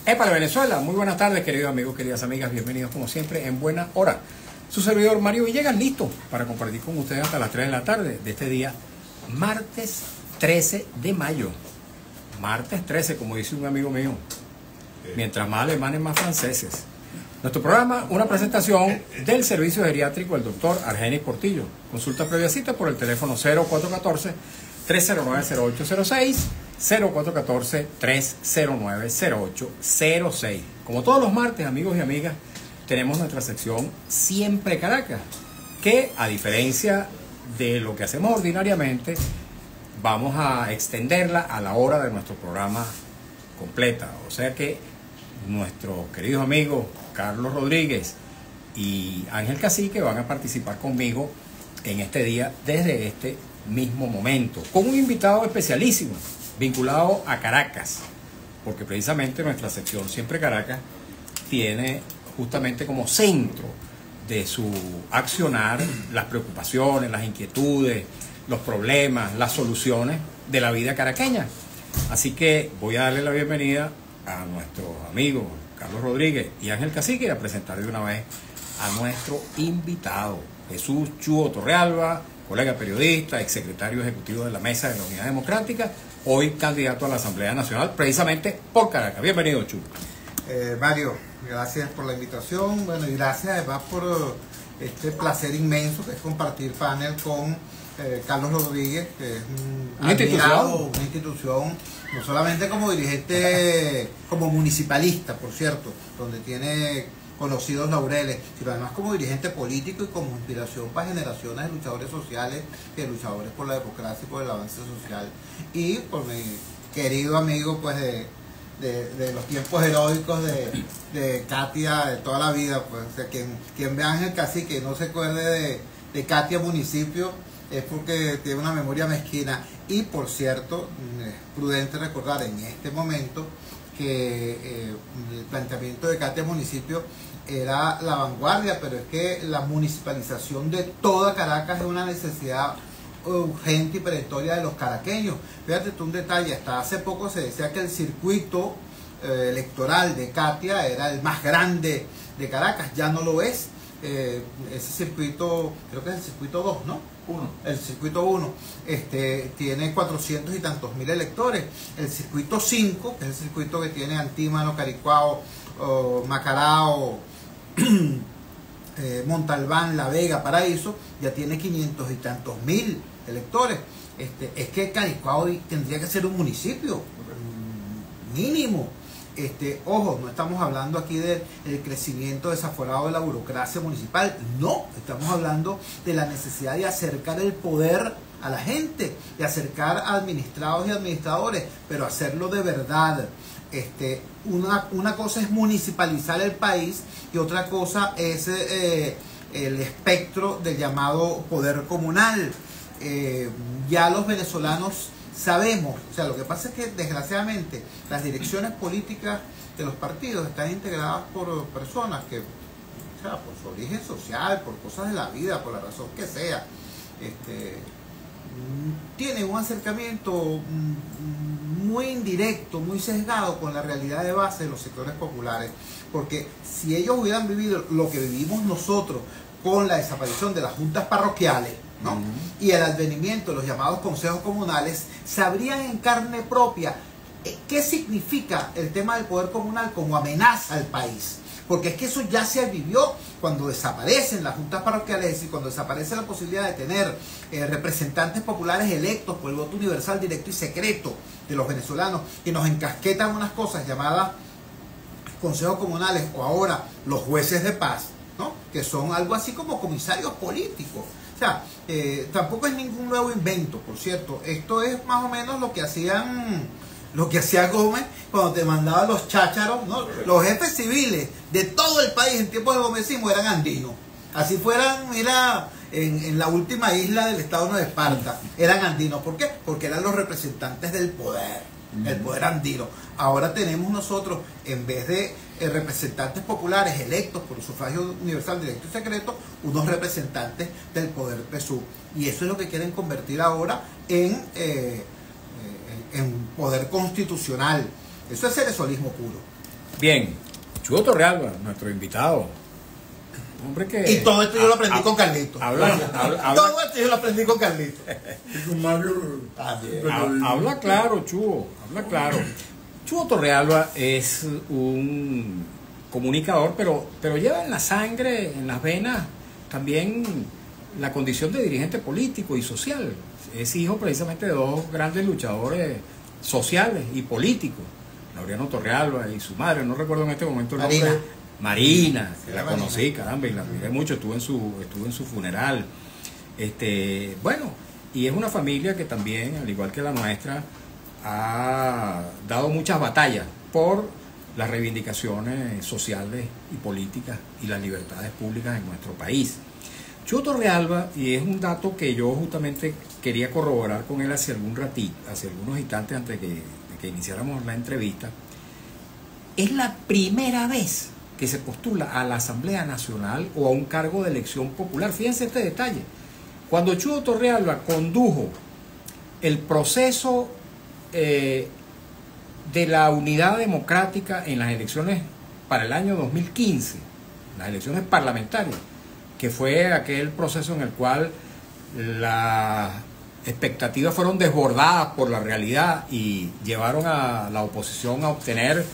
Épale Venezuela, muy buenas tardes queridos amigos, queridas amigas, bienvenidos como siempre en buena hora. Su servidor Mario Villegas listo para compartir con ustedes hasta las 3 de la tarde de este día, martes 13 de mayo. Martes 13, como dice un amigo mío, mientras más alemanes más franceses. Nuestro programa, una presentación del servicio geriátrico del doctor Argenis Portillo. Consulta previa cita por el teléfono 0414-309-0806, 0414-309-0806. Como todos los martes, amigos y amigas, tenemos nuestra sección Siempre Caracas, que a diferencia de lo que hacemos ordinariamente, vamos a extenderla a la hora de nuestro programa completa. O sea que nuestros queridos amigos Carlos Rodríguez y Ángel Cacique van a participar conmigo en este día desde este mismo momento, con un invitado especialísimo vinculado a Caracas, porque precisamente nuestra sección Siempre Caracas tiene justamente como centro de su accionar las preocupaciones, las inquietudes, los problemas, las soluciones de la vida caraqueña. Así que voy a darle la bienvenida a nuestros amigos Carlos Rodríguez y Ángel Cacique y a presentar de una vez a nuestro invitado, Jesús Chuo Torrealba, colega periodista, exsecretario ejecutivo de la Mesa de la Unidad Democrática, hoy candidato a la Asamblea Nacional, precisamente por Caracas. Bienvenido, Chuo. Mario, gracias por la invitación, bueno, y gracias además por este placer inmenso que es compartir panel con Carlos Rodríguez, que es una institución, no solamente como dirigente, como municipalista, por cierto, donde tiene conocidos laureles, sino además como dirigente político y como inspiración para generaciones de luchadores sociales, de luchadores por la democracia y por el avance social. Y por mi querido amigo, pues, de los tiempos heroicos de Katia, de toda la vida, pues, o sea, quien vea a Ángel Cacique y no se acuerde de Katia municipio, es porque tiene una memoria mezquina. Y por cierto, es prudente recordar en este momento que el planteamiento de Katia municipio era la vanguardia, pero es que la municipalización de toda Caracas es una necesidad urgente y perentoria de los caraqueños. Fíjate tú un detalle, hasta hace poco se decía que el circuito electoral de Katia era el más grande de Caracas, ya no lo es. Ese circuito, creo que es el circuito 2, ¿no? El circuito 1 tiene 400 y tantos mil electores. El circuito 5, que es el circuito que tiene Antímano, Caricuao, Macarao, Montalbán, La Vega, Paraíso, ya tiene 500 y tantos mil electores. Es que Caricuao tendría que ser un municipio mínimo. Ojo, no estamos hablando aquí del crecimiento desaforado de la burocracia municipal, no, estamos hablando de la necesidad de acercar el poder a la gente, de acercar a administrados y administradores, pero hacerlo de verdad. Una cosa es municipalizar el país y otra cosa es el espectro del llamado poder comunal. Ya los venezolanos sabemos, o sea, lo que pasa es que desgraciadamente las direcciones políticas de los partidos están integradas por personas que, o sea, por su origen social, por cosas de la vida, por la razón que sea, tienen un acercamiento muy indirecto, muy sesgado con la realidad de base de los sectores populares, porque si ellos hubieran vivido lo que vivimos nosotros con la desaparición de las juntas parroquiales, ¿no? Y el advenimiento de los llamados consejos comunales, sabrían en carne propia qué significa el tema del poder comunal como amenaza al país. Porque es que eso ya se vivió cuando desaparecen las juntas parroquiales, es decir, cuando desaparece la posibilidad de tener representantes populares electos por el voto universal, directo y secreto de los venezolanos, que nos encasquetan unas cosas llamadas consejos comunales, o ahora los jueces de paz, ¿no? Que son algo así como comisarios políticos. O sea, tampoco es ningún nuevo invento, por cierto. Esto es más o menos lo que hacía Gómez cuando te mandaba los chácharos, ¿no? Los jefes civiles de todo el país en tiempos del gomecismo eran andinos. Así fueran, mira, en la última isla del estado de Esparta, eran andinos. ¿Por qué? Porque eran los representantes del poder, el poder andino. Ahora tenemos nosotros, en vez de representantes populares electos por sufragio universal, directo y secreto, unos representantes del poder PSUV. Y eso es lo que quieren convertir ahora en poder constitucional. Eso es cerezolismo puro. Bien, Chugo Torrealba, nuestro invitado. Hombre que... Y todo esto yo lo aprendí con Carlito. Todo esto yo lo aprendí con Carlito. Y con Mario. Habla claro, Chugo, habla claro. Chugo Torrealba es un comunicador, pero lleva en la sangre, en las venas, también la condición de dirigente político y social. Es hijo precisamente de dos grandes luchadores sociales y políticos, Laureano Torrealba y su madre, no recuerdo en este momento el nombre. Marina, que la conocí, caramba, y la admiré mucho, estuve en su funeral. Bueno, y es una familia que también, al igual que la nuestra, ha dado muchas batallas por las reivindicaciones sociales y políticas y las libertades públicas en nuestro país. Chugo Torrealba, y es un dato que yo justamente quería corroborar con él hace algunos instantes antes de que iniciáramos la entrevista, es la primera vez que se postula a la Asamblea Nacional o a un cargo de elección popular. Fíjense este detalle. Cuando Chugo Torrealba condujo el proceso de la unidad democrática en las elecciones para el año 2015, las elecciones parlamentarias, que fue aquel proceso en el cual las expectativas fueron desbordadas por la realidad y llevaron a la oposición a obtener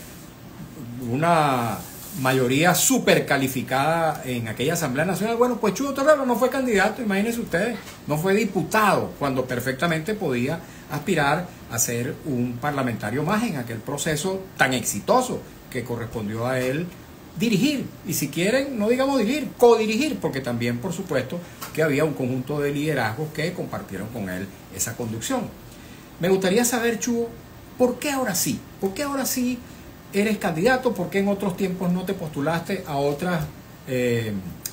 una mayoría súper calificada en aquella Asamblea Nacional. Bueno, pues Chugo Torrealba no fue candidato, imagínense ustedes, no fue diputado, cuando perfectamente podía aspirar a ser un parlamentario más en aquel proceso tan exitoso que correspondió a él dirigir, y si quieren, no digamos dirigir, codirigir, porque también, por supuesto, que había un conjunto de liderazgos que compartieron con él esa conducción. Me gustaría saber, Chugo, ¿por qué ahora sí? ¿Por qué ahora sí eres candidato? ¿Por qué en otros tiempos no te postulaste a otras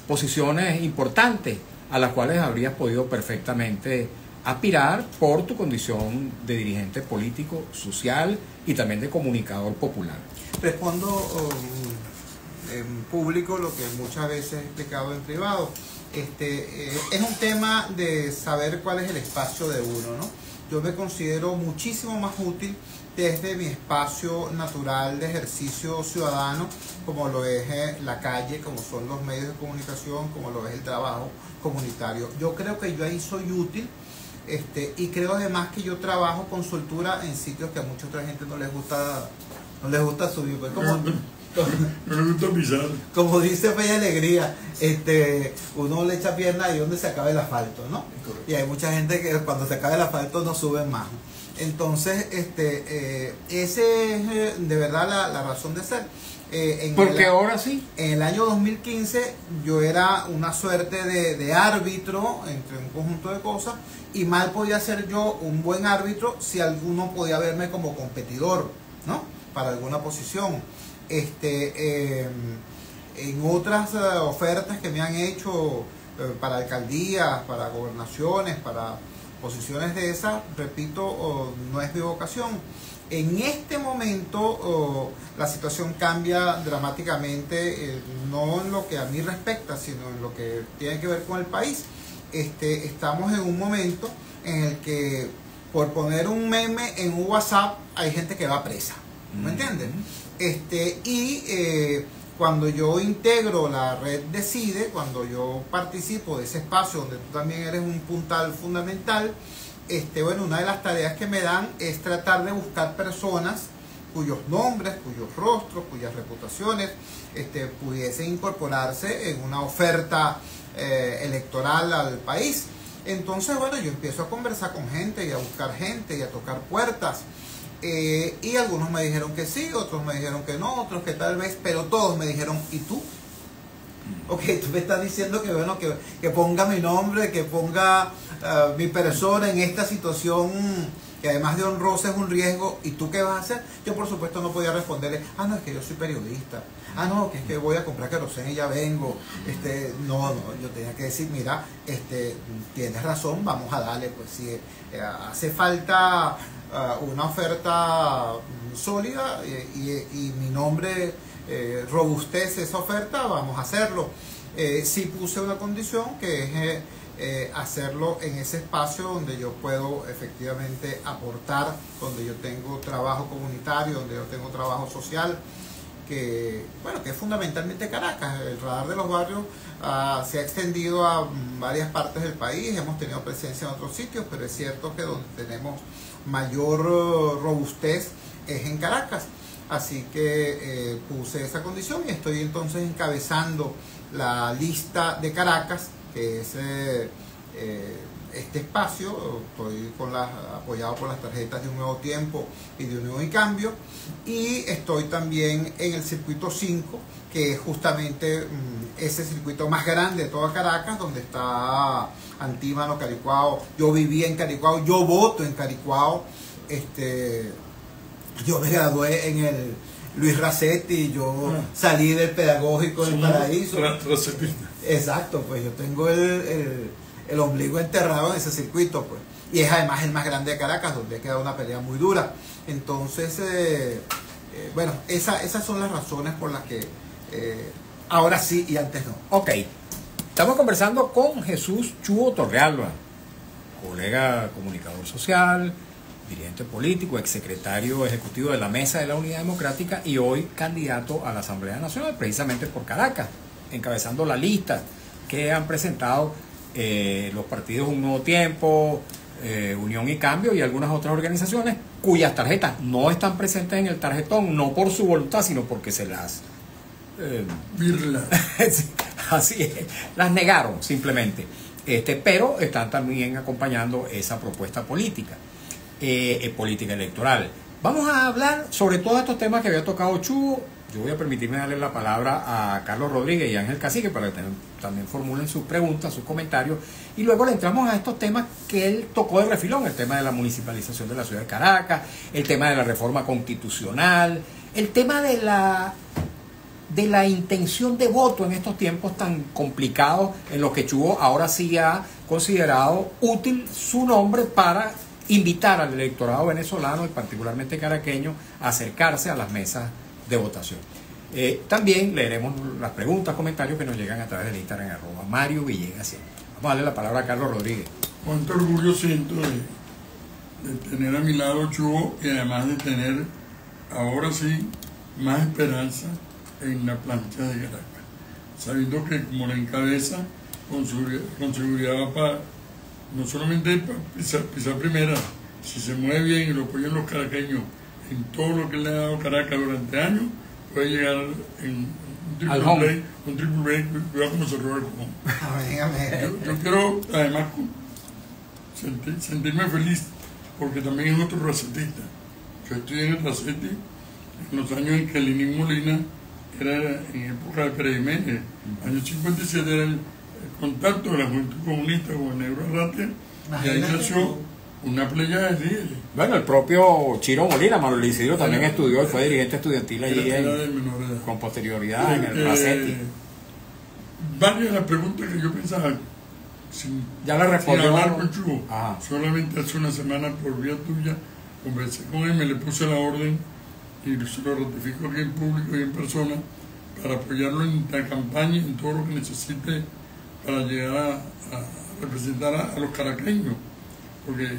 posiciones importantes a las cuales habrías podido perfectamente aspirar por tu condición de dirigente político, social y también de comunicador popular? Respondo en público lo que muchas veces he explicado en privado. Es un tema de saber cuál es el espacio de uno, ¿no? Yo me considero muchísimo más útil desde mi espacio natural de ejercicio ciudadano, como lo es la calle, como son los medios de comunicación, como lo es el trabajo comunitario. Yo creo que yo ahí soy útil, y creo además que yo trabajo con soltura en sitios que a mucha otra gente no les gusta subir, pues Me gusta pisar. como dice Fe y Alegría, uno le echa pierna ahí donde se acaba el asfalto, ¿no? Y hay mucha gente que cuando se acaba el asfalto no suben más. Entonces, ese es de verdad la razón de ser. Porque ahora sí. En el año 2015 yo era una suerte de árbitro entre un conjunto de cosas, y mal podía ser yo un buen árbitro si alguno podía verme como competidor, ¿no? Para alguna posición. En otras ofertas que me han hecho para alcaldías, para gobernaciones, para posiciones de esas, repito, no es mi vocación. En este momento la situación cambia dramáticamente, no en lo que a mí respecta, sino en lo que tiene que ver con el país. Estamos en un momento en el que, por poner un meme en un WhatsApp, hay gente que va presa, ¿me entiendes? Cuando yo integro la red Decide, cuando yo participo de ese espacio donde tú también eres un puntal fundamental, bueno, una de las tareas que me dan es tratar de buscar personas cuyos nombres, cuyos rostros, cuyas reputaciones pudiesen incorporarse en una oferta electoral al país. Entonces, bueno, yo empiezo a conversar con gente y a buscar gente y a tocar puertas. Y algunos me dijeron que sí, otros me dijeron que no, otros que tal vez, pero todos me dijeron, ¿y tú? Ok, tú me estás diciendo que bueno, que ponga mi nombre, que ponga mi persona en esta situación que además de honrosa es un riesgo, ¿y tú qué vas a hacer? Yo por supuesto no podía responderle, no, es que yo soy periodista, no, que es que voy a comprar queroseno y ya vengo, no, yo tenía que decir, mira, tienes razón, vamos a darle, pues si hace falta una oferta sólida y mi nombre robustece esa oferta, vamos a hacerlo. Sí puse una condición que es hacerlo en ese espacio donde yo puedo efectivamente aportar, donde yo tengo trabajo comunitario, donde yo tengo trabajo social, bueno, que es fundamentalmente Caracas. El radar de los barrios se ha extendido a varias partes del país, hemos tenido presencia en otros sitios, pero es cierto que donde tenemos mayor robustez es en Caracas. Así que puse esa condición y estoy entonces encabezando la lista de Caracas, que es este espacio. Estoy apoyado por las tarjetas de Un Nuevo Tiempo y de Unión y Cambio, y estoy también en el circuito 5, que es justamente ese circuito más grande de toda Caracas, donde está Antímano, Caricuao. Yo vivía en Caricuao, yo voto en Caricuao, yo me gradué en el Luis Racetti, yo salí del pedagógico del Paraíso. Exacto, pues yo tengo el ombligo enterrado en ese circuito, pues. Y es además el más grande de Caracas, donde ha quedado una pelea muy dura. Entonces, bueno, esas son las razones por las que ahora sí y antes no. Ok, estamos conversando con Jesús Chuo Torrealba, colega comunicador social, dirigente político, exsecretario ejecutivo de la Mesa de la Unidad Democrática y hoy candidato a la Asamblea Nacional, precisamente por Caracas, encabezando la lista que han presentado los partidos Un Nuevo Tiempo, Unión y Cambio y algunas otras organizaciones cuyas tarjetas no están presentes en el tarjetón, no por su voluntad, sino porque se las... así es, las negaron simplemente, pero están también acompañando esa propuesta política. Política electoral. Vamos a hablar sobre todos estos temas que había tocado Chuo. Yo voy a permitirme darle la palabra a Carlos Rodríguez y Ángel Cacique para que también formulen sus preguntas, sus comentarios, y luego le entramos a estos temas que él tocó de refilón: el tema de la municipalización de la ciudad de Caracas, el tema de la reforma constitucional, el tema de la intención de voto en estos tiempos tan complicados en los que Chuo ahora sí ha considerado útil su nombre para invitar al electorado venezolano y particularmente caraqueño a acercarse a las mesas de votación. También leeremos las preguntas, comentarios que nos llegan a través del Instagram @Mario Villegas. Vamos a darle la palabra a Carlos Rodríguez. Cuánto orgullo siento de tener a mi lado Chuo, y además de tener ahora sí más esperanza en la plancha de Caracas, sabiendo que como la encabeza con seguridad va para no solamente pisar primera, si se mueve bien y lo apoyan los caraqueños en todo lo que le ha dado Caracas durante años, puede llegar en un triple play, cuidado como se roba el cojón. Yo quiero además sentirme feliz, porque también es otro racetista. Yo estudié en el Racetti en los años en que Lenín Molina era en época de Pérez Jiménez, año 57, era el contacto de la Juventud Comunista con el Negro Arratia, y ahí nació una playa de líderes. Bueno, el propio Chiro Molina, Manuel Isidro, también estudió y fue dirigente estudiantil allí con posterioridad en el Racetti. Varias de las preguntas que yo pensaba, ya la respondió. Sin hablar con Chuo, solamente hace una semana por vía tuya conversé con él, me le puse la orden y se lo ratifico aquí en público y en persona para apoyarlo en la campaña y en todo lo que necesite para llegar a representar a los caraqueños, porque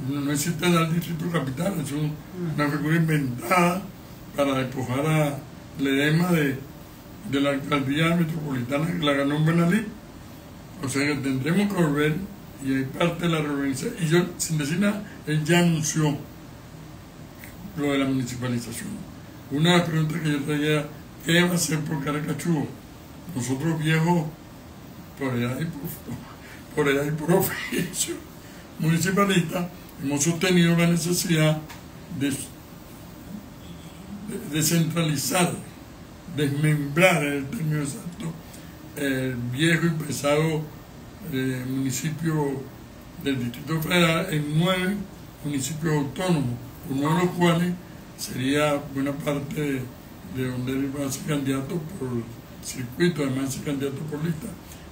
no existe el distrito capital, es una figura inventada para despojar a Ledesma de la alcaldía metropolitana que la ganó en Benalí. O sea que tendremos que volver, y hay parte de la reorganización, y yo, sin decir nada, él ya anunció lo de la municipalización. Una de las preguntas que yo traía, ¿qué va a hacer por Caracas Chuo? Nosotros viejos, por edad y por oficio municipalista, hemos sostenido la necesidad de descentralizar, desmembrar, en el término exacto, el viejo y pesado municipio del Distrito Federal en 9 municipios autónomos, uno de los cuales sería buena parte de donde él va a ser candidato por circuito, además de ser candidato por lista.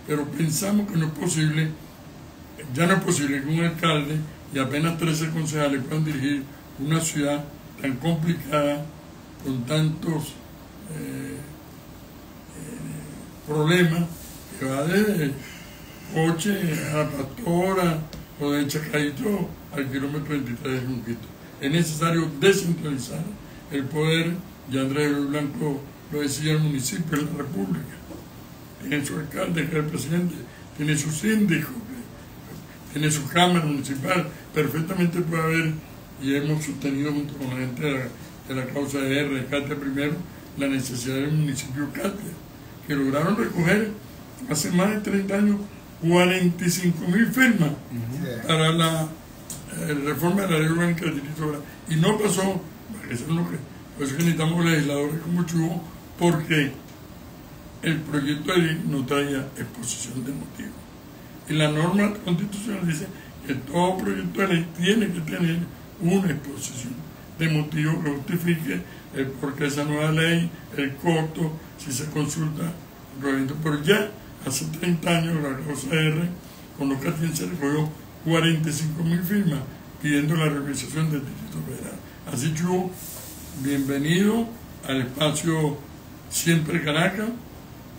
Pero pensamos que no es posible, ya no es posible que un alcalde y apenas 13 concejales puedan dirigir una ciudad tan complicada, con tantos problemas, que va desde Coche a La Pastora o de Chacadito al kilómetro 23 de Junquito. Es necesario descentralizar el poder, y Andrés Blanco lo decía, el municipio es la república. Tiene su alcalde, que es el presidente, tiene su síndico, tiene su cámara municipal, perfectamente puede haber, y hemos sostenido junto con la gente de la causa de Rescate Primero, la necesidad del municipio Catia, que lograron recoger hace más de 30 años 45.000 firmas para la reforma de la ley orgánica del Distrito Federal. Y no pasó, eso es lo que, por eso que necesitamos legisladores como Chugo, porque el proyecto de ley no traía exposición de motivos. Y la norma constitucional dice que todo proyecto de ley tiene que tener una exposición de motivos que justifique el porqué de esa nueva ley, el costo, si se consulta el reglamento. Pero ya hace 30 años la causa R con los catienses recogió 45.000 firmas pidiendo la reorganización del Distrito Federal. Así que bienvenido al espacio Siempre Caracas,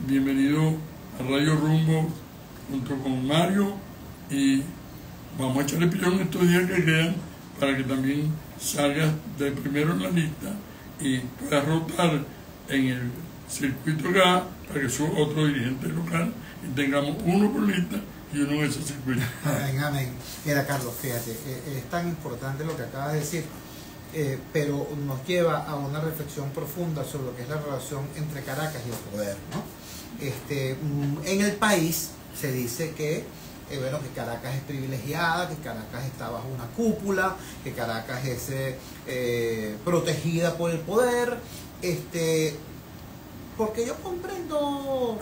bienvenido a Radio Rumbo junto con Mario, y vamos a echarle pillón estos días que quedan para que también salga de primero en la lista y pueda rotar en el circuito acá para que suba otro dirigente local y tengamos uno por lista y uno en ese circuito. Amén, amén. Mira, Carlos, fíjate, es tan importante lo que acabas de decir, pero nos lleva a una reflexión profunda sobre lo que es la relación entre Caracas y el poder, ¿no? En el país se dice que bueno, que Caracas es privilegiada, que Caracas está bajo una cúpula, que Caracas es protegida por el poder, porque yo comprendo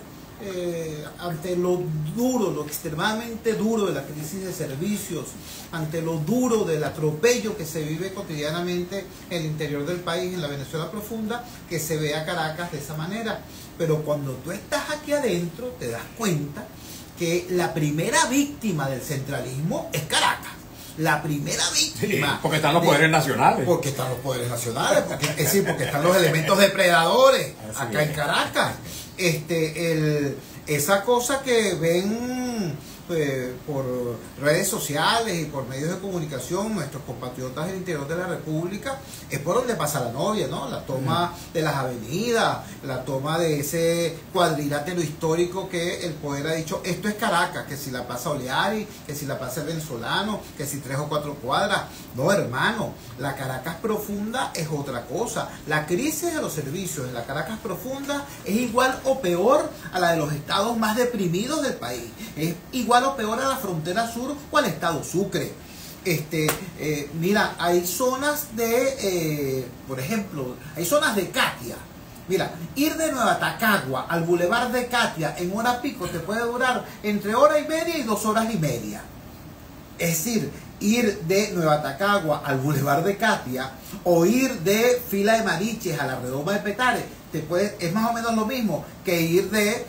ante lo duro, lo extremadamente duro de la crisis de servicios, ante lo duro del atropello que se vive cotidianamente en el interior del país, en la Venezuela profunda, que se vea Caracas de esa manera. Pero cuando tú estás aquí adentro, te das cuenta que la primera víctima del centralismo es Caracas. La primera víctima. Sí, porque están los poderes nacionales. Porque están los poderes nacionales, es decir, porque están los elementos depredadores acá en Caracas. Esa cosa que ven por redes sociales y por medios de comunicación nuestros compatriotas del interior de la República, es por donde pasa la novia, ¿no? La toma de las avenidas, la toma de ese cuadrilátero histórico que el poder ha dicho, esto es Caracas, que si la pasa Oleari, que si la pasa el venezolano, que si 3 o 4 cuadras. No, hermano, la Caracas profunda es otra cosa. La crisis de los servicios en la Caracas profunda es igual o peor a la de los estados más deprimidos del país. Es igual o peor a la frontera sur o al estado Sucre. Mira, hay zonas de, por ejemplo, hay zonas de Catia. Mira, ir de Nueva Tacagua al Boulevard de Catia en hora pico te puede durar entre 1h30 y 2 horas y media. Es decir, ir de Nueva Tacagua al Boulevard de Catia o ir de Fila de Mariches a la Redoma de Petare es más o menos lo mismo que ir de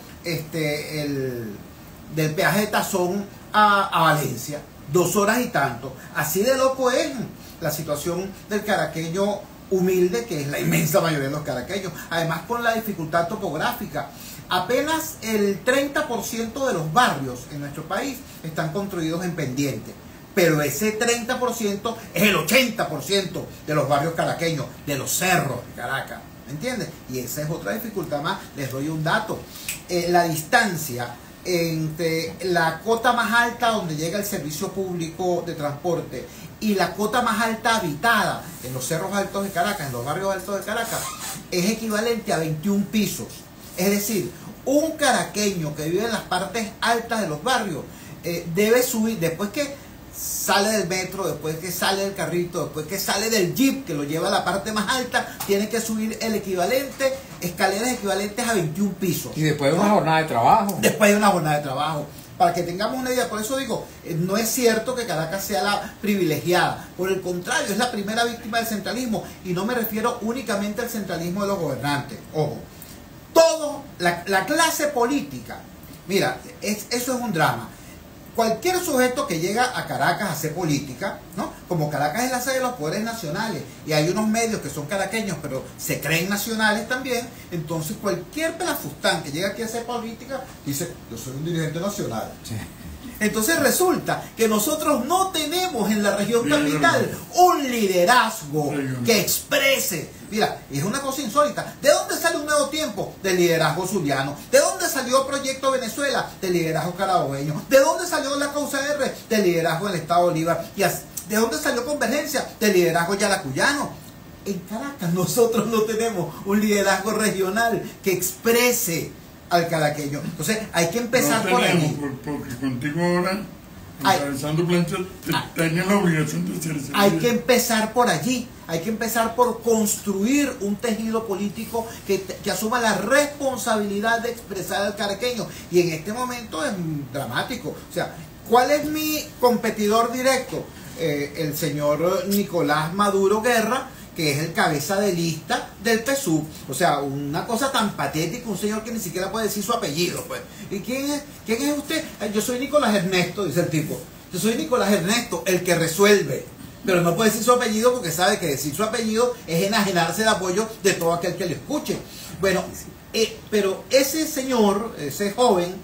del peaje de Tazón a Valencia. 2 horas y tanto. Así de loco es la situación del caraqueño humilde, que es la inmensa mayoría de los caraqueños. Además, con la dificultad topográfica. Apenas el 30% de los barrios en nuestro país están construidos en pendiente. Pero ese 30% es el 80% de los barrios caraqueños, de los cerros de Caracas. ¿Me entiendes? Y esa es otra dificultad más. Les doy un dato. La distancia entre la cota más alta donde llega el servicio público de transporte y la cota más alta habitada en los cerros altos de Caracas, en los barrios altos de Caracas, es equivalente a 21 pisos. Es decir, un caraqueño que vive en las partes altas de los barrios debe subir, después que sale del metro, después que sale del carrito, después que sale del jeep que lo lleva a la parte más alta, tiene que subir el equivalente, escaleras equivalentes a 21 pisos. Y después de una jornada de trabajo. Después de una jornada de trabajo. Para que tengamos una idea, por eso digo, no es cierto que Caracas sea la privilegiada. Por el contrario, es la primera víctima del centralismo. Y no me refiero únicamente al centralismo de los gobernantes. Ojo, la clase política, mira, eso es un drama. Cualquier sujeto que llega a Caracas a hacer política, ¿no? Como Caracas es la sede de los poderes nacionales y hay unos medios que son caraqueños pero se creen nacionales también, entonces cualquier pelafustán que llega aquí a hacer política dice, yo soy un dirigente nacional. Sí. Entonces resulta que nosotros no tenemos en la región capital un liderazgo que exprese. Mira, es una cosa insólita. ¿De dónde sale un nuevo tiempo? Del liderazgo zuliano. ¿De dónde salió Proyecto Venezuela? Del liderazgo carabobeño. ¿De dónde salió la Causa R? Del liderazgo del Estado Bolívar. ¿De dónde salió Convergencia? Del liderazgo yaracuyano. En Caracas nosotros no tenemos un liderazgo regional que exprese al caraqueño. Entonces hay que empezar por ahí. Porque contigo ahora, encabezando plancha, tenía la obligación de hacer eso. Hay que empezar por allí. Hay que empezar por construir un tejido político que asuma la responsabilidad de expresar al caraqueño. Y en este momento es dramático. O sea, ¿cuál es mi competidor directo? El señor Nicolás Maduro Guerra, que es el cabeza de lista del PSUV. O sea, una cosa tan patética, un señor que ni siquiera puede decir su apellido, pues. ¿Y quién es usted? Yo soy Nicolás Ernesto, dice el tipo. Yo soy Nicolás Ernesto, el que resuelve. Pero no puede decir su apellido porque sabe que decir su apellido es enajenarse el apoyo de todo aquel que le escuche. Bueno, pero ese señor, ese joven,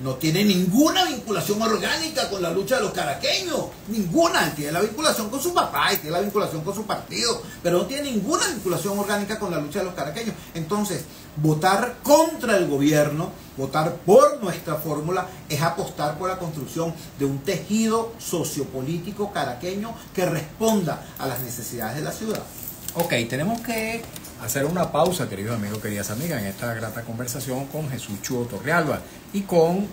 no tiene ninguna vinculación orgánica con la lucha de los caraqueños. Ninguna. Él tiene la vinculación con su papá y tiene la vinculación con su partido, pero no tiene ninguna vinculación orgánica con la lucha de los caraqueños. Entonces, votar contra el gobierno, votar por nuestra fórmula, es apostar por la construcción de un tejido sociopolítico caraqueño que responda a las necesidades de la ciudad. Ok, tenemos que hacer una pausa, queridos amigos, queridas amigas, en esta grata conversación con Jesús Chuo Torrealba y con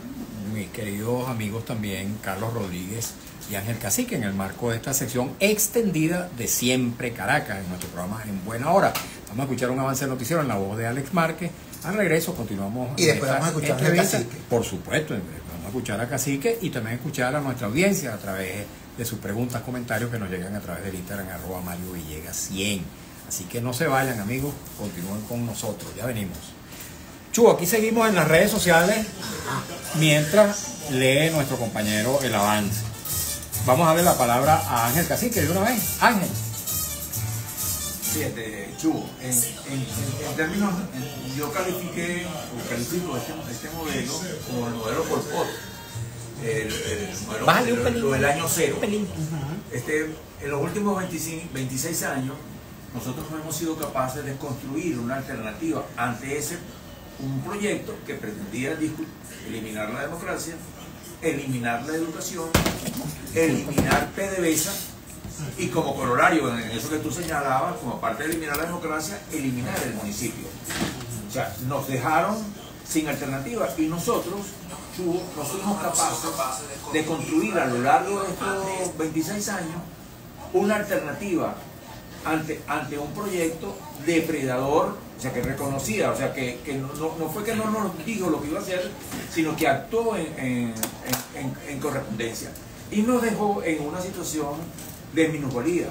mis queridos amigos también Carlos Rodríguez y Ángel Cacique, en el marco de esta sección extendida de Siempre Caracas, en nuestro programa En Buena Hora. Vamos a escuchar un avance del noticiero en la voz de Alex Márquez. Al regreso continuamos. Y después vamos a escuchar a Cacique. Por supuesto, vamos a escuchar a Cacique y también escuchar a nuestra audiencia a través de sus preguntas, comentarios que nos llegan a través del Instagram @MarioVillegas100. Así que no se vayan, amigos, continúen con nosotros, ya venimos. Chu, aquí seguimos en las redes sociales mientras lee nuestro compañero el avance. Vamos a darle la palabra a Ángel Cacique de una vez. Ángel. Fíjate, Chu, en términos, yo califico este modelo como el modelo Pol Pot, el modelo del año cero. En los últimos 26 años, nosotros no hemos sido capaces de construir una alternativa ante un proyecto que pretendía eliminar la democracia, eliminar la educación, eliminar PDVSA y como corolario, en eso que tú señalabas, como parte de eliminar la democracia, eliminar el municipio. O sea, nos dejaron sin alternativa y nosotros no fuimos capaces de construir a lo largo de estos 26 años una alternativa ante un proyecto depredador, o sea, que reconocía, o sea, que no fue que no nos dijo lo que iba a hacer, sino que actuó en correspondencia y nos dejó en una situación de minusvalía.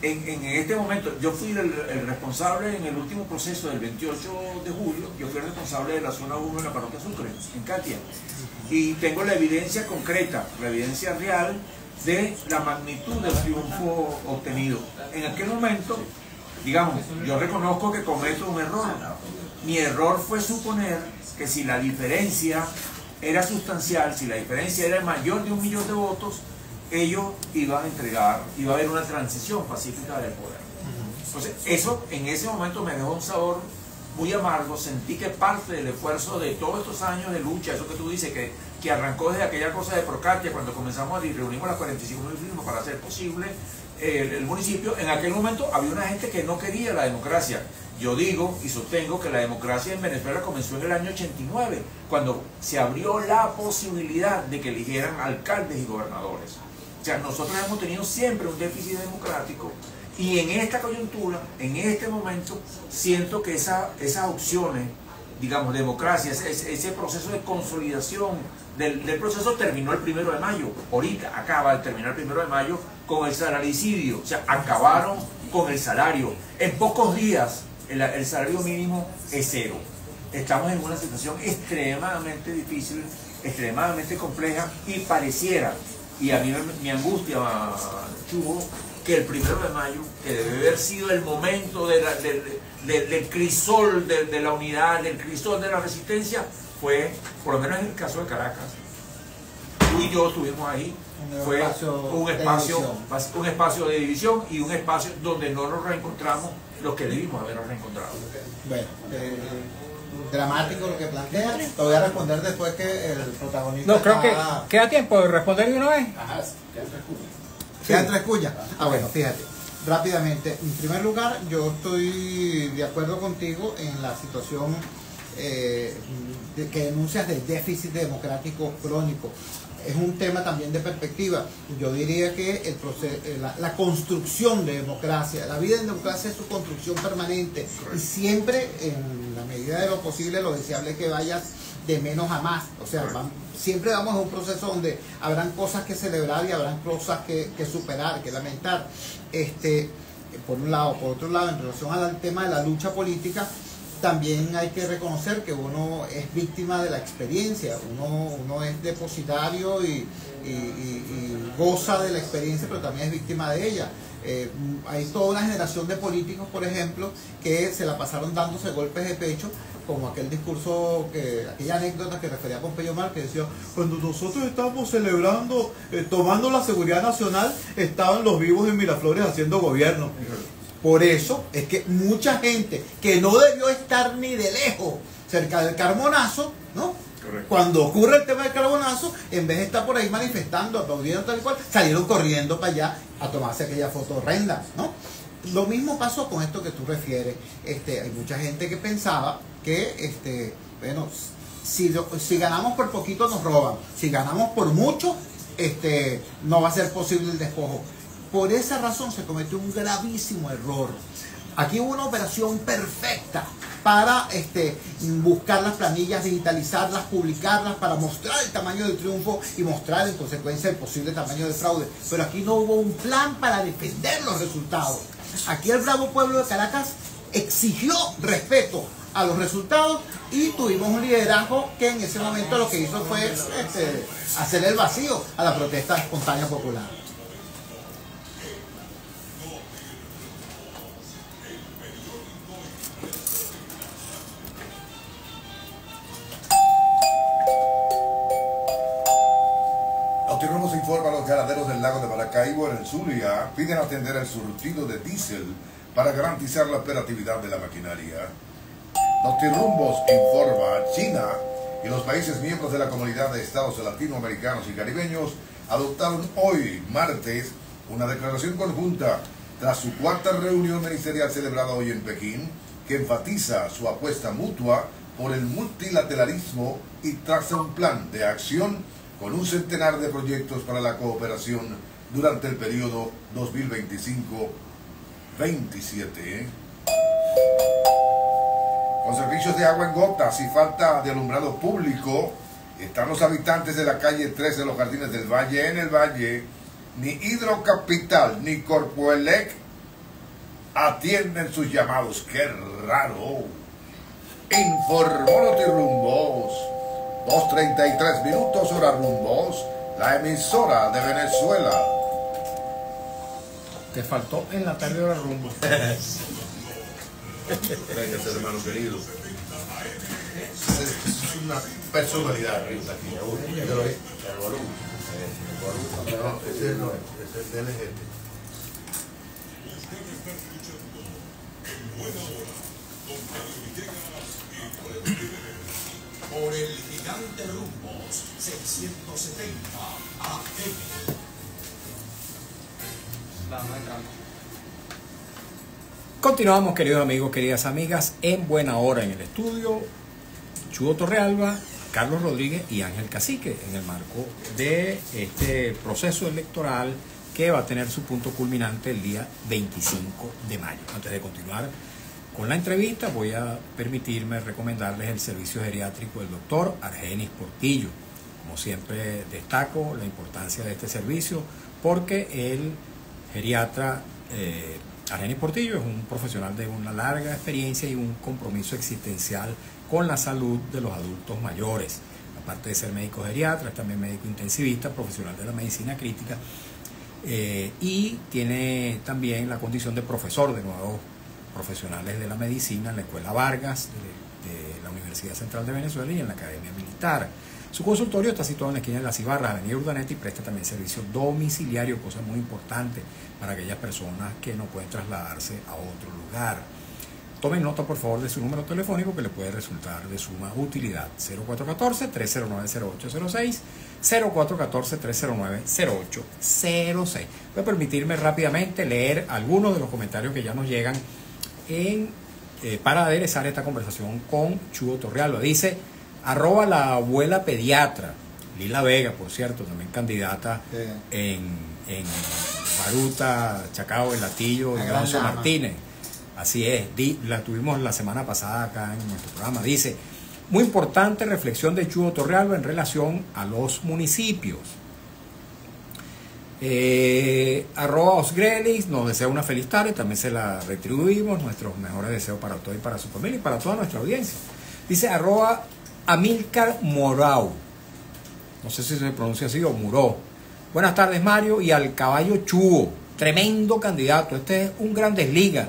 En este momento, yo fui el responsable en el último proceso del 28 de julio, yo fui el responsable de la zona 1 en la parroquia Sucre, en Catia, y tengo la evidencia concreta, la evidencia real de la magnitud del triunfo obtenido. En aquel momento, digamos, yo reconozco que cometo un error. Mi error fue suponer que si la diferencia era sustancial, si la diferencia era mayor de 1 millón de votos, ellos iban a entregar, iba a haber una transición pacífica del poder. Entonces, eso en ese momento me dejó un sabor muy amargo. Sentí que parte del esfuerzo de todos estos años de lucha, eso que tú dices, que arrancó desde aquella cosa de Procatia, cuando comenzamos y reunimos las 45.000 firmas para hacer posible el municipio, en aquel momento había una gente que no quería la democracia. Yo digo y sostengo que la democracia en Venezuela comenzó en el año 89, cuando se abrió la posibilidad de que eligieran alcaldes y gobernadores. O sea, nosotros hemos tenido siempre un déficit democrático y en esta coyuntura, en este momento, siento que esas opciones, digamos, democracia, ese proceso de consolidación del proceso terminó el 1 de mayo. Ahorita acaba de terminar el 1 de mayo con el salaricidio. O sea, acabaron con el salario. En pocos días el salario mínimo es 0. Estamos en una situación extremadamente difícil, extremadamente compleja y pareciera, y a mí me angustia, Chugo, que el 1 de mayo, que debe haber sido el momento del crisol de la unidad, del crisol de la resistencia, fue, por lo menos en el caso de Caracas, y yo estuvimos ahí. Fue un espacio de división y un espacio donde no nos reencontramos los que debimos habernos reencontrado. Bueno, dramático lo que plantea. Te voy a responder después que el protagonista. No, creo que queda tiempo de responder de una vez. Ajá, quedan tres cuñas. Bueno, fíjate, rápidamente. En primer lugar, yo estoy de acuerdo contigo en la situación que denuncias del déficit democrático crónico. Es un tema también de perspectiva. Yo diría que el proceso, la construcción de democracia, la vida en democracia es su construcción permanente. Correcto. Y siempre, en la medida de lo posible, lo deseable es que vayas de menos a más. O sea, siempre vamos a un proceso donde habrán cosas que celebrar y habrán cosas que superar, que lamentar. Por un lado. Por otro lado, en relación al tema de la lucha política, también hay que reconocer que uno es víctima de la experiencia, uno es depositario y goza de la experiencia, pero también es víctima de ella. Hay toda una generación de políticos, por ejemplo, que se la pasaron dándose golpes de pecho, como aquel discurso, aquella anécdota que refería a Pompeyo Mar, que decía, cuando nosotros estábamos celebrando, tomando la seguridad nacional, estaban los vivos en Miraflores haciendo gobierno. Por eso es que mucha gente que no debió estar ni de lejos cerca del Carbonazo, ¿no? Correcto. Cuando ocurre el tema del Carbonazo, en vez de estar por ahí manifestando, aplaudiendo tal y cual, salieron corriendo para allá a tomarse aquella foto horrenda, ¿no? Lo mismo pasó con esto que tú refieres. Hay mucha gente que pensaba que, bueno, si ganamos por poquito nos roban, si ganamos por mucho, no va a ser posible el despojo. Por esa razón se cometió un gravísimo error. Aquí hubo una operación perfecta para buscar las planillas, digitalizarlas, publicarlas, para mostrar el tamaño del triunfo y mostrar en consecuencia el posible tamaño del fraude. Pero aquí no hubo un plan para defender los resultados. Aquí el bravo pueblo de Caracas exigió respeto a los resultados y tuvimos un liderazgo que en ese momento lo que hizo fue hacer el vacío a la protesta espontánea popular. Notirumbos informa a los ganaderos del lago de Maracaibo en el Zulia piden atender el surtido de diésel para garantizar la operatividad de la maquinaria. Notirumbos informa, China y los países miembros de la Comunidad de Estados Latinoamericanos y Caribeños adoptaron hoy, martes, una declaración conjunta tras su cuarta reunión ministerial celebrada hoy en Pekín, que enfatiza su apuesta mutua por el multilateralismo y traza un plan de acción con un centenar de proyectos para la cooperación durante el periodo 2025-27. Con servicios de agua en gotas y falta de alumbrado público, están los habitantes de la calle 13 de los Jardines del Valle. En el Valle, ni Hidrocapital ni Corpoelec atienden sus llamados. ¡Qué raro! Informó Notirumbos. 2:33 minutos, hora Rumbos, la emisora de Venezuela. Te faltó en la tarde hora Rumbo. Gracias, hermano querido. Es una personalidad aquí. El volumen. No, ese no es, ese es el DLG. Por el gigante Rumbos 670 AM. Continuamos, queridos amigos, queridas amigas, en buena hora en el estudio. Chugo Torrealba, Carlos Rodríguez y Ángel Cacique, en el marco de este proceso electoral que va a tener su punto culminante el día 25 de mayo. Antes de continuar con la entrevista, voy a permitirme recomendarles el servicio geriátrico del doctor Argenis Portillo. Como siempre destaco la importancia de este servicio porque el geriatra Argenis Portillo es un profesional de una larga experiencia y un compromiso existencial con la salud de los adultos mayores. Aparte de ser médico geriatra, es también médico intensivista, profesional de la medicina crítica y tiene también la condición de profesor de nuevos profesionales de la medicina en la Escuela Vargas de la Universidad Central de Venezuela y en la Academia Militar. Su consultorio está situado en la esquina de Las Cibarras, Avenida Urdaneta, y presta también servicio domiciliario, cosa muy importante para aquellas personas que no pueden trasladarse a otro lugar. Tomen nota, por favor, de su número telefónico que le puede resultar de suma utilidad. 0414-309-0806, 0414-309-0806. Voy a permitirme rápidamente leer algunos de los comentarios que ya nos llegan para aderezar esta conversación con Chugo Torrealba. Dice, @ la abuela pediatra, Lila Vega, por cierto, también candidata en Baruta, Chacao, El Latillo, Alonso Martínez. Así es, la tuvimos la semana pasada acá en nuestro programa. Dice, muy importante reflexión de Chugo Torrealba en relación a los municipios. @Osgrelis nos desea una feliz tarde, también se la retribuimos, nuestros mejores deseos para usted y para su familia y para toda nuestra audiencia. Dice @Amilcar Morau, no sé si se pronuncia así o Muró. Buenas tardes, Mario, y al caballo Chugo, tremendo candidato, este es un Grandes Ligas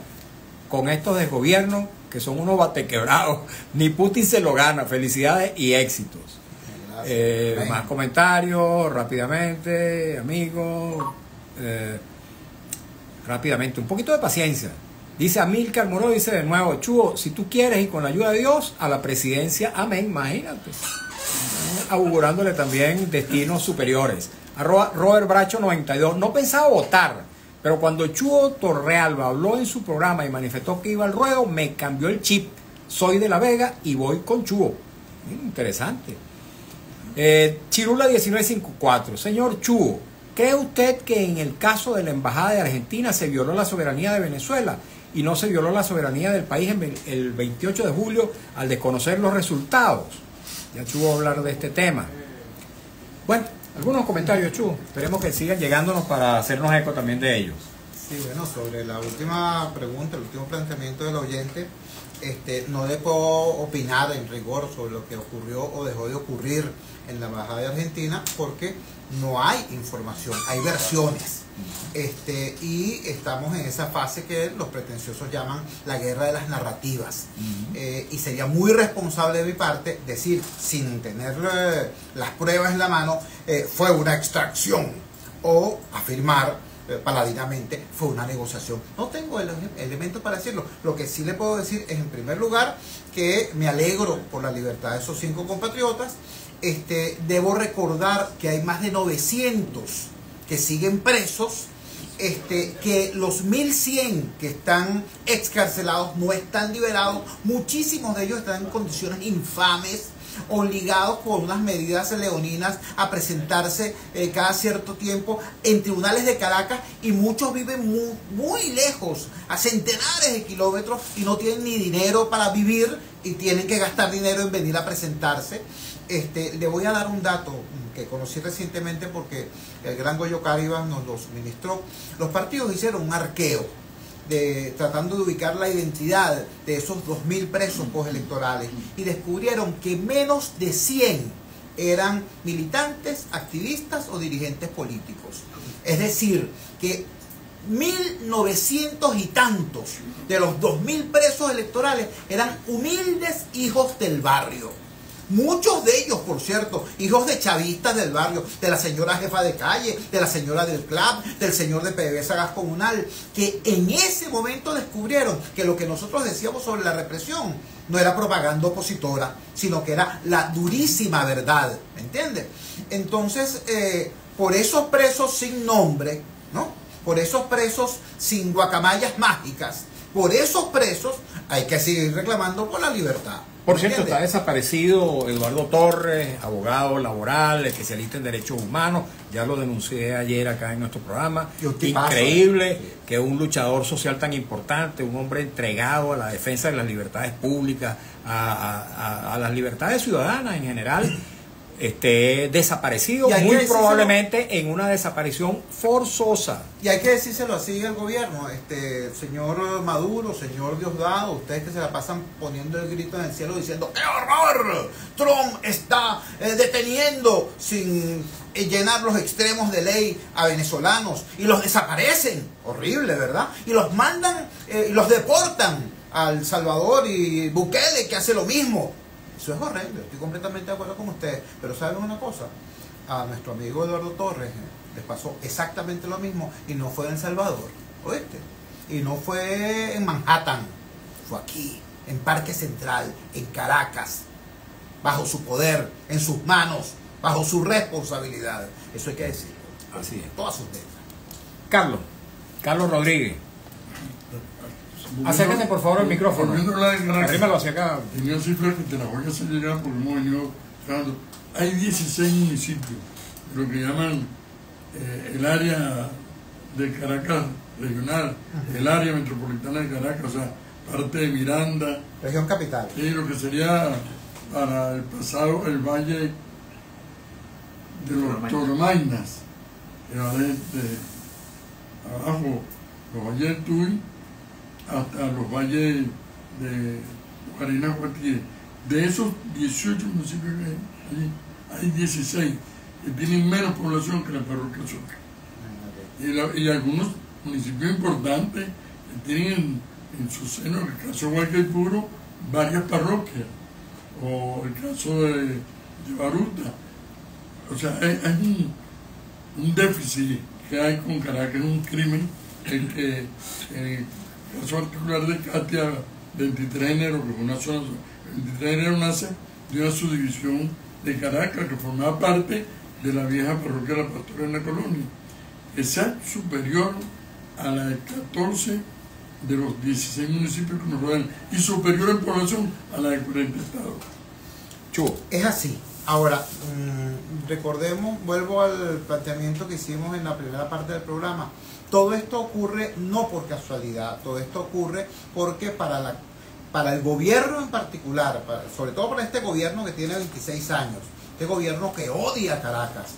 con estos desgobiernos que son unos batequebrados, ni Putin se lo gana. Felicidades y éxitos. Más comentarios rápidamente, amigos, rápidamente, un poquito de paciencia. Dice Amílcar Moró, dice de nuevo, Chugo, si tú quieres y con la ayuda de Dios, a la presidencia, amén, imagínate. Augurándole también destinos superiores. @Robert Bracho 92, no pensaba votar, pero cuando Chugo Torrealba habló en su programa y manifestó que iba al ruedo, me cambió el chip. Soy de La Vega y voy con Chugo. Interesante. Chirula 1954, señor Chugo, ¿cree usted que en el caso de la Embajada de Argentina se violó la soberanía de Venezuela y no se violó la soberanía del país el 28 de julio al desconocer los resultados? Ya Chugo va a hablar de este tema. Bueno, algunos comentarios, Chugo, esperemos que sigan llegándonos para hacernos eco también de ellos. Sí, bueno, sobre la última pregunta, el último planteamiento del oyente, no le puedo opinar en rigor sobre lo que ocurrió o dejó de ocurrir en la Embajada de Argentina porque no hay información, hay versiones. Y estamos en esa fase que los pretenciosos llaman la guerra de las narrativas. Y sería muy responsable de mi parte decir, sin tener las pruebas en la mano, fue una extracción, o afirmar paladinamente fue una negociación. No tengo el elemento para decirlo. Lo que sí le puedo decir es, en primer lugar, que me alegro por la libertad de esos 5 compatriotas. Debo recordar que hay más de 900 que siguen presos, que los 1100 que están excarcelados no están liberados. Muchísimos de ellos están en condiciones infames, obligados por unas medidas leoninas a presentarse cada cierto tiempo en tribunales de Caracas, y muchos viven muy lejos, a centenares de kilómetros, y no tienen ni dinero para vivir y tienen que gastar dinero en venir a presentarse. Le voy a dar un dato que conocí recientemente porque el gran Goyo Caribas nos lo suministró. Los partidos hicieron un arqueo tratando de ubicar la identidad de esos 2000 presos postelectorales, y descubrieron que menos de 100 eran militantes, activistas o dirigentes políticos. Es decir, que 1900 y tantos de los 2000 presos electorales eran humildes hijos del barrio. Muchos de ellos, por cierto, hijos de chavistas del barrio, de la señora jefa de calle, de la señora del club, del señor de PDVSA Gas Comunal, que en ese momento descubrieron que lo que nosotros decíamos sobre la represión no era propaganda opositora, sino que era la durísima verdad, ¿me entiendes? Entonces, por esos presos sin nombre, ¿no? Por esos presos sin guacamayas mágicas, por esos presos hay que seguir reclamando por la libertad. Por cierto, está desaparecido Eduardo Torres, abogado laboral, especialista en derechos humanos. Ya lo denuncié ayer acá en nuestro programa. Increíble que un luchador social tan importante, un hombre entregado a la defensa de las libertades públicas, a las libertades ciudadanas en general, esté desaparecido, muy probablemente en una desaparición forzosa. Y hay que decírselo así al gobierno, señor Maduro, señor Diosdado, ustedes que se la pasan poniendo el grito en el cielo diciendo ¡qué horror! Trump está deteniendo sin llenar los extremos de ley a venezolanos, y los desaparecen, horrible, ¿verdad? Y los mandan, los deportan a El Salvador, y Bukele que hace lo mismo. Eso es horrendo, estoy completamente de acuerdo con ustedes. Pero ¿saben una cosa? A nuestro amigo Eduardo Torres les pasó exactamente lo mismo y no fue en El Salvador, ¿oíste? Y no fue en Manhattan, fue aquí, en Parque Central, en Caracas, bajo su poder, en sus manos, bajo su responsabilidad. Eso hay que decirlo. Así es. Todas sus letras. Carlos Rodríguez. Acércate por favor al micrófono. Arrímalo hacia acá. Tenía cifras que te las voy a hacer llegar porque hemos venido trabajando. Hay 16 municipios de lo que llaman el área de Caracas regional, el área metropolitana de Caracas, o sea, parte de Miranda. Región capital. Y lo que sería para el pasado el valle de los Toromainas, que va desde abajo, los valles del Tuy, hasta los valles de Guarina, Guatire. De esos 18 municipios que hay allí, hay 16 que tienen menos población que la parroquia Soca. Y algunos municipios importantes que tienen en su seno, en el caso de Guaycaipuro, varias parroquias, o el caso de Baruta. O sea, hay un déficit que hay con Caracas, un crimen en el caso particular de Katia, 23 de enero, que fue una zona, 23 de enero nace de una subdivisión de Caracas que formaba parte de la vieja parroquia de la Pastora en la Colonia, que sea superior a la de 14 de los 16 municipios que nos rodean y superior en población a la de 40 estados. Chu, es así. Ahora, recordemos, vuelvo al planteamiento que hicimos en la primera parte del programa. Todo esto ocurre no por casualidad, todo esto ocurre porque para el gobierno en particular, sobre todo para este gobierno que tiene 26 años, este gobierno que odia a Caracas,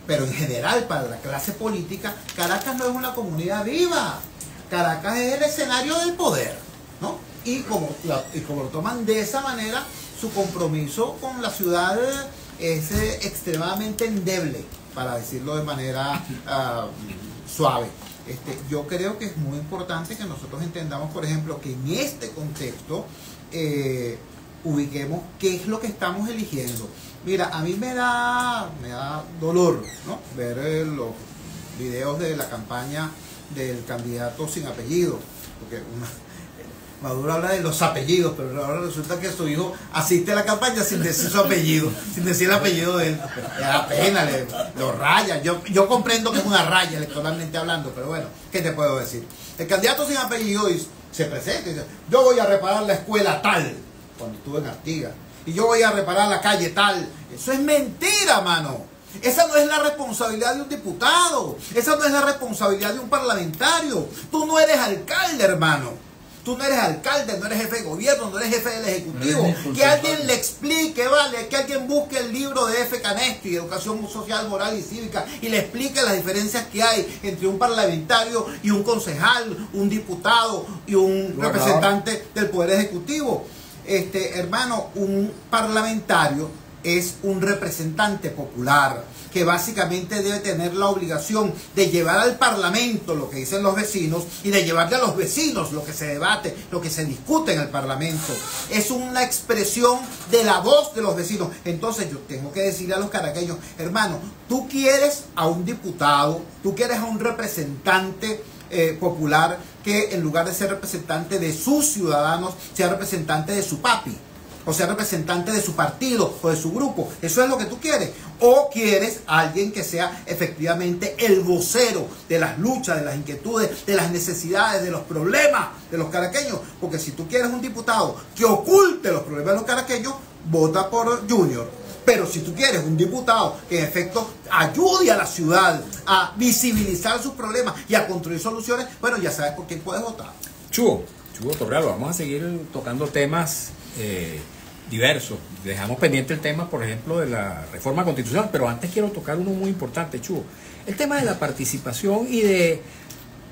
pero en general para la clase política, Caracas no es una comunidad viva, Caracas es el escenario del poder, ¿no? Y como lo toman de esa manera, su compromiso con la ciudad es extremadamente endeble, para decirlo de manera suave. Yo creo que es muy importante que nosotros entendamos, por ejemplo, que en este contexto ubiquemos qué es lo que estamos eligiendo. Mira, a mí me da dolor, ¿no?, ver los videos de la campaña del candidato sin apellido, porque Maduro habla de los apellidos, pero ahora resulta que su hijo asiste a la campaña sin decir su apellido, sin decir el apellido de él. Le da pena, lo raya. Yo comprendo que es una raya electoralmente hablando, pero bueno, ¿qué te puedo decir? El candidato sin apellido se presenta y dice: yo voy a reparar la escuela tal, cuando estuve en Artigas, y yo voy a reparar la calle tal. Eso es mentira, mano. Esa no es la responsabilidad de un diputado, esa no es la responsabilidad de un parlamentario. Tú no eres alcalde, hermano. Tú no eres alcalde, no eres jefe de gobierno, no eres jefe del ejecutivo. Que alguien le explique, vale, que alguien busque el libro de F. Canesti, Educación Social, Moral y Cívica, y le explique las diferencias que hay entre un parlamentario y un concejal, un diputado y un representante del Poder Ejecutivo. Hermano, un parlamentario es un representante popular que básicamente debe tener la obligación de llevar al Parlamento lo que dicen los vecinos y de llevarle a los vecinos lo que se debate, lo que se discute en el Parlamento. Es una expresión de la voz de los vecinos. Entonces yo tengo que decirle a los caraqueños: hermano, tú quieres a un diputado, tú quieres a un representante popular que en lugar de ser representante de sus ciudadanos, sea representante de su papi, o sea representante de su partido o de su grupo. ¿Eso es lo que tú quieres? ¿O quieres a alguien que sea efectivamente el vocero de las luchas, de las inquietudes, de las necesidades, de los problemas de los caraqueños? Porque si tú quieres un diputado que oculte los problemas de los caraqueños, vota por Junior. Pero si tú quieres un diputado que en efecto ayude a la ciudad a visibilizar sus problemas y a construir soluciones, bueno, ya sabes por quién puedes votar. Chugo Torreal, vamos a seguir tocando temas diversos. Dejamos pendiente el tema, por ejemplo, de la reforma constitucional, pero antes quiero tocar uno muy importante, Chugo. El tema de la participación y de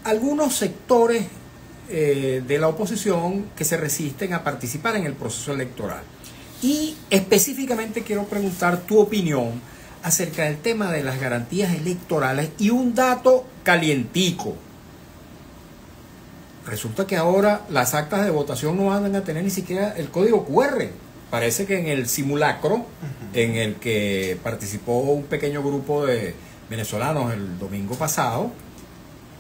algunos sectores de la oposición que se resisten a participar en el proceso electoral. Y específicamente quiero preguntar tu opinión acerca del tema de las garantías electorales y un dato calientico. resulta que ahora las actas de votación no van a tener ni siquiera el código QR. Parece que en el simulacro en el que participó un pequeño grupo de venezolanos el domingo pasado,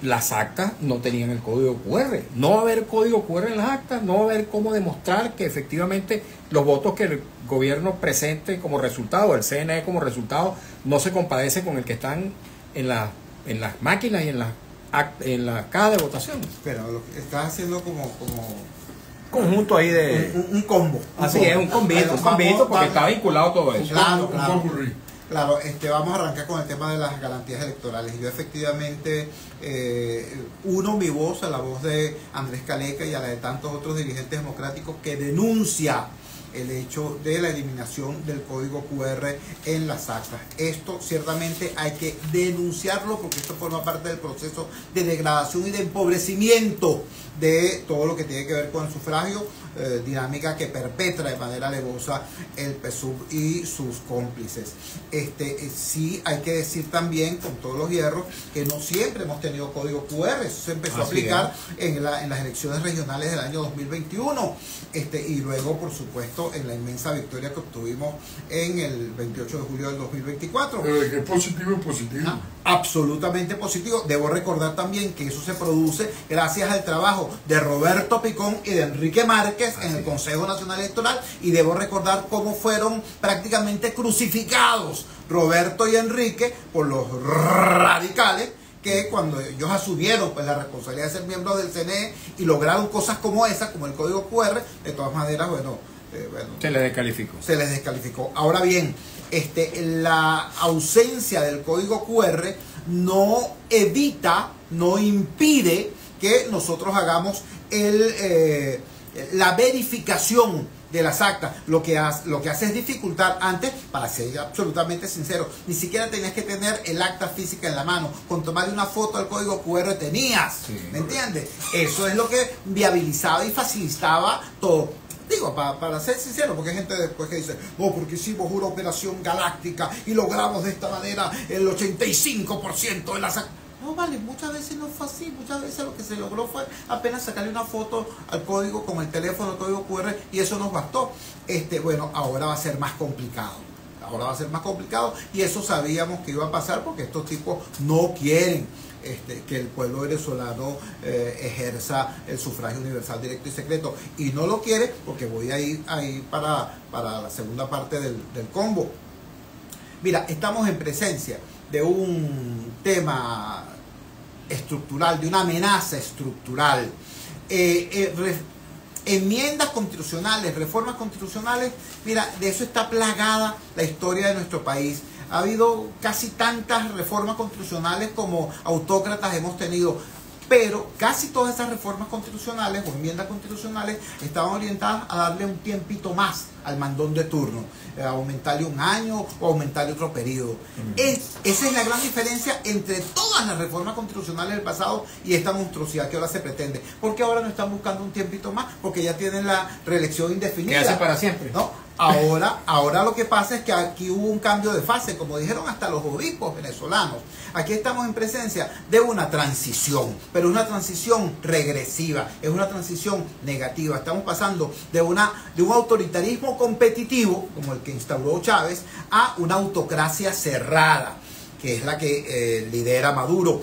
las actas no tenían el código QR. No va a haber código QR en las actas, no va a haber cómo demostrar que efectivamente los votos que el gobierno presente como resultado, el CNE como resultado, no se compadece con el que están en las máquinas y en las cajas de votación. Pero lo que estás haciendo como Conjunto ahí de... un combo. Así es, un combito porque está vinculado todo eso. Claro. Claro, vamos a arrancar con el tema de las garantías electorales. Yo efectivamente uno mi voz a la voz de Andrés Caleca y a la de tantos otros dirigentes democráticos que denuncia el hecho de la eliminación del código QR en las actas. Esto ciertamente hay que denunciarlo porque esto forma parte del proceso de degradación y de empobrecimiento de todo lo que tiene que ver con el sufragio, dinámica que perpetra de manera alevosa el PSUV y sus cómplices. Sí hay que decir también, con todos los hierros, que no siempre hemos tenido código QR. Eso se empezó a aplicar en las elecciones regionales del año 2021 y luego, por supuesto, en la inmensa victoria que obtuvimos en el 28 de julio del 2024. Pero de que es positivo, es positivo. Absolutamente positivo. Debo recordar también que eso se produce gracias al trabajo de Roberto Picón y de Enrique Márquez en el Consejo Nacional Electoral, y debo recordar cómo fueron prácticamente crucificados Roberto y Enrique por los radicales, que cuando ellos asumieron pues la responsabilidad de ser miembros del CNE y lograron cosas como esas, como el código QR, de todas maneras, se les descalificó. Ahora bien, la ausencia del código QR no evita, no impide que nosotros hagamos la verificación de las actas. Lo que hace es dificultar. Antes, para ser absolutamente sincero, ni siquiera tenías que tener el acta física en la mano. Con tomarle una foto al código QR tenías. ¿Me entiendes? Eso es lo que viabilizaba y facilitaba todo. Digo, para ser sincero, porque hay gente después que dice, porque hicimos una operación galáctica y logramos de esta manera el 85% de las actas. No, vale, muchas veces no fue así. Muchas veces lo que se logró fue apenas sacarle una foto al código con el teléfono, el código QR, y eso nos bastó. Ahora va a ser más complicado. Y eso sabíamos que iba a pasar porque estos tipos no quieren que el pueblo venezolano ejerza el sufragio universal directo y secreto, y no lo quiere porque voy a ir ahí para la segunda parte del combo. Mira, estamos en presencia de un tema estructural, de una amenaza estructural. Enmiendas constitucionales, reformas constitucionales, mira, de eso está plagada la historia de nuestro país. Ha habido casi tantas reformas constitucionales como autócratas hemos tenido, pero casi todas esas reformas constitucionales o enmiendas constitucionales estaban orientadas a darle un tiempito más al mandón de turno, aumentarle un año o aumentarle otro periodo. Esa es la gran diferencia entre todas las reformas constitucionales del pasado y esta monstruosidad que ahora se pretende. Porque ahora no están buscando un tiempito más, porque ya tienen la reelección indefinida. ¿Qué hace para siempre? ¿No? Ahora lo que pasa es que aquí hubo un cambio de fase, como dijeron hasta los obispos venezolanos. Aquí estamos en presencia de una transición, pero una transición regresiva, es una transición negativa. Estamos pasando de un autoritarismo competitivo, como el que instauró Chávez, a una autocracia cerrada, que es la que lidera Maduro.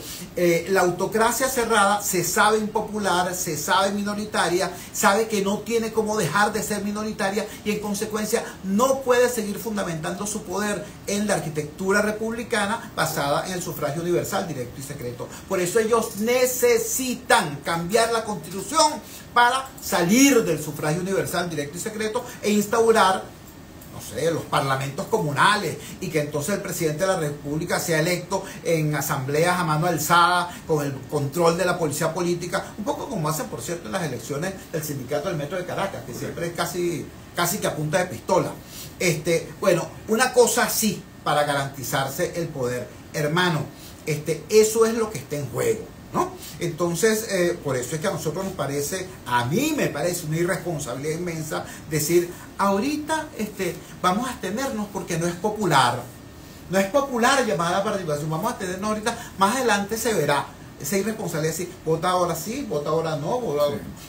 La autocracia cerrada se sabe impopular, se sabe minoritaria, sabe que no tiene cómo dejar de ser minoritaria y en consecuencia no puede seguir fundamentando su poder en la arquitectura republicana basada en el sufragio universal, directo y secreto. Por eso ellos necesitan cambiar la constitución para salir del sufragio universal, directo y secreto e instaurar, no sé, los parlamentos comunales, y que entonces el presidente de la República sea electo en asambleas a mano alzada con el control de la policía política, un poco como hacen, por cierto, en las elecciones del sindicato del Metro de Caracas, que siempre es casi que a punta de pistola. Una cosa así para garantizarse el poder. Hermano, eso es lo que está en juego, ¿no? Entonces, por eso es que a mí me parece una irresponsabilidad inmensa decir, ahorita vamos a abstenernos porque no es popular. No es popular llamar a la participación, vamos a abstenernos ahorita, más adelante se verá. esa irresponsabilidad de decir, vota ahora sí, vota ahora no,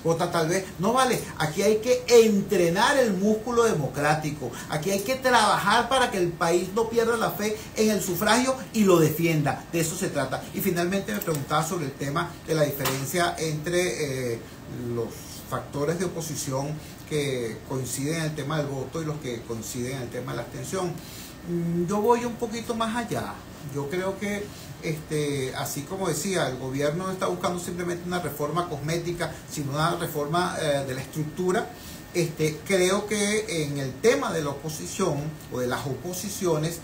vota tal vez. No vale, aquí hay que entrenar el músculo democrático, aquí hay que trabajar para que el país no pierda la fe en el sufragio y lo defienda. De eso se trata. Y finalmente me preguntaba sobre el tema de la diferencia entre los factores de oposición que coinciden en el tema del voto y los que coinciden en el tema de la abstención. Yo voy un poquito más allá. Yo creo que, así como decía, el gobierno no está buscando simplemente una reforma cosmética, sino una reforma de la estructura. Creo que en el tema de la oposición o de las oposiciones,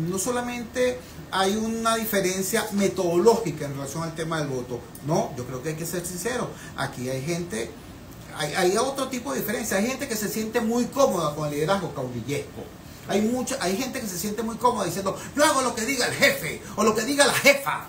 no solamente hay una diferencia metodológica en relación al tema del voto. No, yo creo que hay que ser sincero. Aquí hay gente, hay otro tipo de diferencia. Hay gente que se siente muy cómoda con el liderazgo caudillesco. Hay gente que se siente muy cómoda diciendo, yo hago lo que diga el jefe o lo que diga la jefa.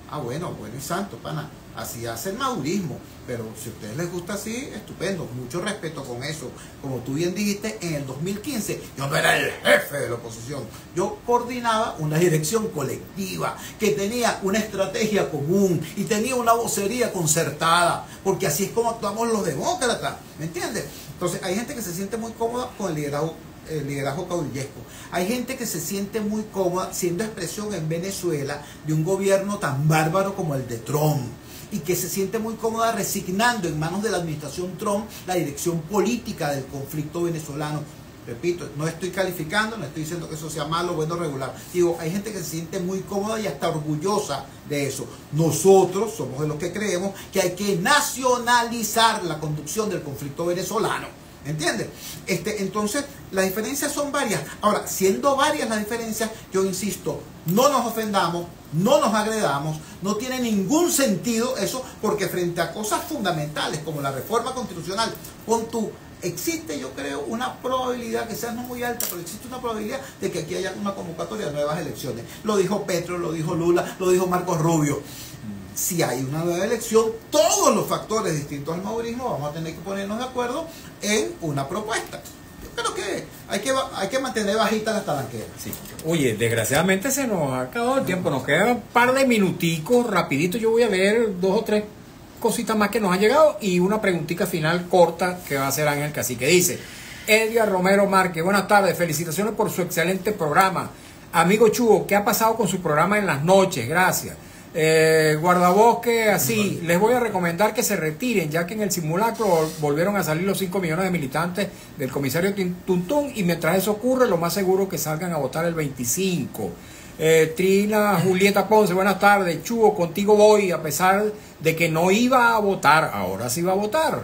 Ah, bueno y santo, pana. Así hace el madurismo. Pero si a ustedes les gusta así, estupendo. Mucho respeto con eso. Como tú bien dijiste, en el 2015 yo no era el jefe de la oposición. Yo coordinaba una dirección colectiva que tenía una estrategia común y tenía una vocería concertada. Porque así es como actuamos los demócratas. ¿Me entiendes? Entonces hay gente que se siente muy cómoda con el liderazgo caudillesco. Hay gente que se siente muy cómoda siendo expresión en Venezuela de un gobierno tan bárbaro como el de Trump, y que se siente muy cómoda resignando en manos de la administración Trump la dirección política del conflicto venezolano. Repito, no estoy calificando, no estoy diciendo que eso sea malo, bueno, regular. Digo, hay gente que se siente muy cómoda y hasta orgullosa de eso. Nosotros somos de los que creemos que hay que nacionalizar la conducción del conflicto venezolano. ¿Entiendes? Entonces, las diferencias son varias. Ahora, siendo varias las diferencias, yo insisto, no nos ofendamos, no nos agredamos, no tiene ningún sentido eso, porque frente a cosas fundamentales como la reforma constitucional, existe, yo creo, una probabilidad, que sea no muy alta, pero existe una probabilidad de que aquí haya una convocatoria de nuevas elecciones. Lo dijo Petro, lo dijo Lula, lo dijo Marcos Rubio. Si hay una nueva elección, todos los factores distintos al madurismo vamos a tener que ponernos de acuerdo en una propuesta. Yo creo que hay que mantener bajita las talanqueras. Sí. Oye, desgraciadamente se nos ha acabado el tiempo, nos quedan un par de minuticos, rapidito. Yo voy a leer 2 o 3 cositas más que nos han llegado y una preguntita final corta que va a hacer Ángel Cacique. Dice Edgar Romero Márquez, buenas tardes, felicitaciones por su excelente programa. Amigo Chugo, ¿qué ha pasado con su programa en las noches? Gracias. Guardabosque, así, les voy a recomendar que se retiren, ya que en el simulacro volvieron a salir los 5 millones de militantes del comisario Tuntún, y mientras eso ocurre, lo más seguro que salgan a votar el 25. Trina Julieta Ponce, buenas tardes. Chugo, contigo voy, a pesar de que no iba a votar, ahora sí va a votar.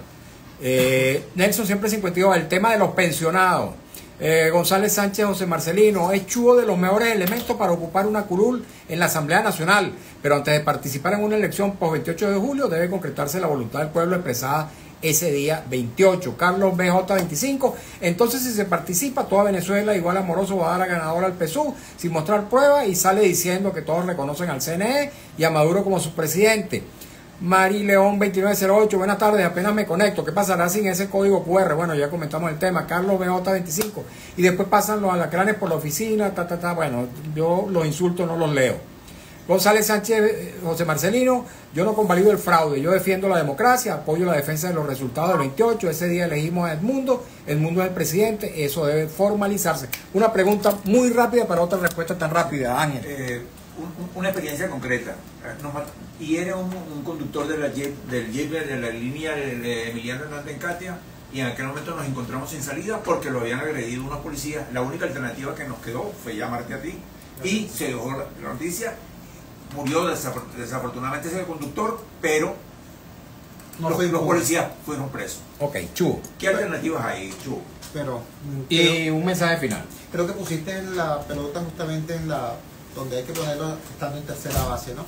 Nelson siempre 52, el tema de los pensionados. González Sánchez José Marcelino, es Chugo de los mejores elementos para ocupar una curul en la Asamblea Nacional, pero antes de participar en una elección post 28 de julio debe concretarse la voluntad del pueblo expresada ese día 28. Carlos BJ 25, entonces si se participa, toda Venezuela igual amoroso va a dar a ganador al PSUV sin mostrar pruebas, y sale diciendo que todos reconocen al CNE y a Maduro como su presidente. Mari León 2908, buenas tardes, apenas me conecto, ¿qué pasará sin ese código QR? Bueno, ya comentamos el tema. Carlos BJ 25, y después pasan los alacranes por la oficina, bueno, yo los insultos no los leo. González Sánchez José Marcelino, yo no convalido el fraude, yo defiendo la democracia, apoyo la defensa de los resultados del 28, ese día elegimos a Edmundo es el presidente, eso debe formalizarse. Una pregunta muy rápida para otra respuesta tan rápida, Ángel. Una experiencia concreta. Y era un conductor del Jeep de la línea de Emiliano Hernández en Katia, y en aquel momento nos encontramos sin salida porque lo habían agredido unos policías. La única alternativa que nos quedó fue llamarte a ti, y se dejó la noticia. Murió desafortunadamente ese conductor, pero los policías fueron presos. Ok, Chugo. ¿Qué alternativas hay, Chugo? Y un mensaje final. Creo que pusiste en la pelota justamente en donde hay que ponerlo estando en tercera base, ¿no?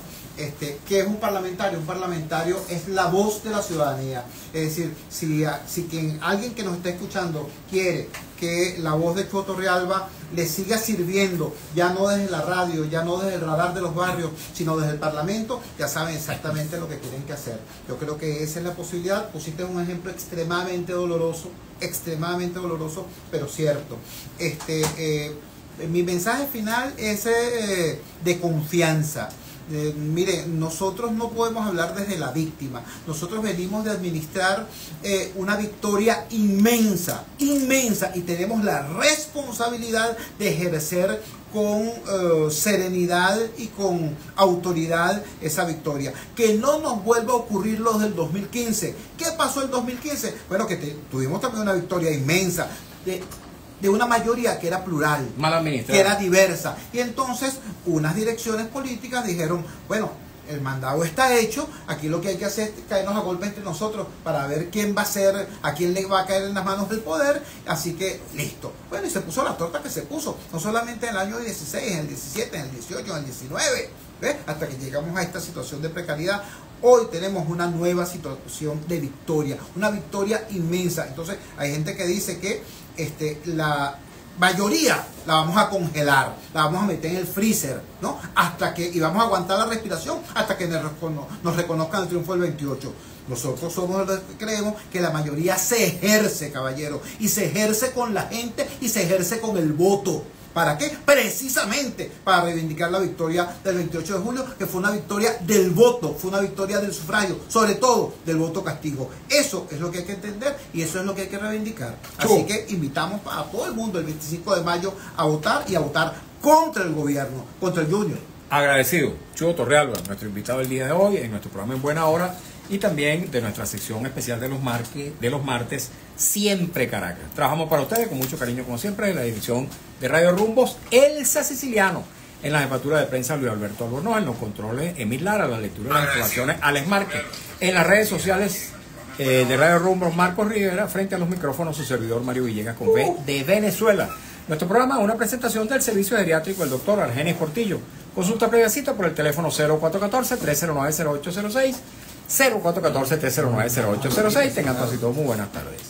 ¿Qué es un parlamentario? Un parlamentario es la voz de la ciudadanía. Es decir, si alguien que nos está escuchando quiere que la voz de Chugo Torrealba le siga sirviendo, ya no desde la radio, ya no desde el radar de los barrios, sino desde el Parlamento, ya saben exactamente lo que tienen que hacer. Yo creo que esa es la posibilidad. Pusiste un ejemplo extremadamente doloroso, pero cierto. Mi mensaje final es de confianza. Mire, nosotros no podemos hablar desde la víctima. Nosotros venimos de administrar una victoria inmensa, inmensa, y tenemos la responsabilidad de ejercer con serenidad y con autoridad esa victoria. Que no nos vuelva a ocurrir los del 2015. ¿Qué pasó el 2015? Bueno, que tuvimos también una victoria inmensa de una mayoría que era plural, mal administrada, que era diversa. Y entonces unas direcciones políticas dijeron, bueno, el mandado está hecho, aquí lo que hay que hacer es caernos a golpe entre nosotros para ver quién va a ser, a quién le va a caer en las manos del poder, así que listo. Bueno, y se puso la torta que se puso, no solamente en el año 16, en el 17, en el 18, en el 19, ¿ves? Hasta que llegamos a esta situación de precariedad. Hoy tenemos una nueva situación de victoria, una victoria inmensa. Entonces hay gente que dice que la mayoría la vamos a congelar, la vamos a meter en el freezer, ¿no? Hasta que, y vamos a aguantar la respiración hasta que nos reconozcan el triunfo del 28. Nosotros somos los que creemos que la mayoría se ejerce, caballero, y se ejerce con la gente y se ejerce con el voto. ¿Para qué? Precisamente para reivindicar la victoria del 28 de julio, que fue una victoria del voto, fue una victoria del sufragio, sobre todo del voto castigo. Eso es lo que hay que entender y eso es lo que hay que reivindicar. Así que invitamos a todo el mundo el 25 de mayo a votar y a votar contra el gobierno, contra el Junior. Agradecido, Chugo Torrealba, nuestro invitado el día de hoy en nuestro programa En Buena Hora y también de nuestra sección especial de los martes, Siempre Caracas. Trabajamos para ustedes con mucho cariño, como siempre, en la dirección de Radio Rumbos, Elsa Siciliano, en la jefatura de prensa Luis Alberto Albornoz, en los controles Emil Lara, la lectura de las informaciones Alex Márquez, en las redes sociales de Radio Rumbos Marcos Rivera, frente a los micrófonos su servidor Mario Villegas con B de Venezuela. Nuestro programa es una presentación del servicio geriátrico del doctor Argenis Portillo. Consulta previa cita por el teléfono 0414-309-0806, 0414-309-0806. Tengan todos y todos muy buenas tardes.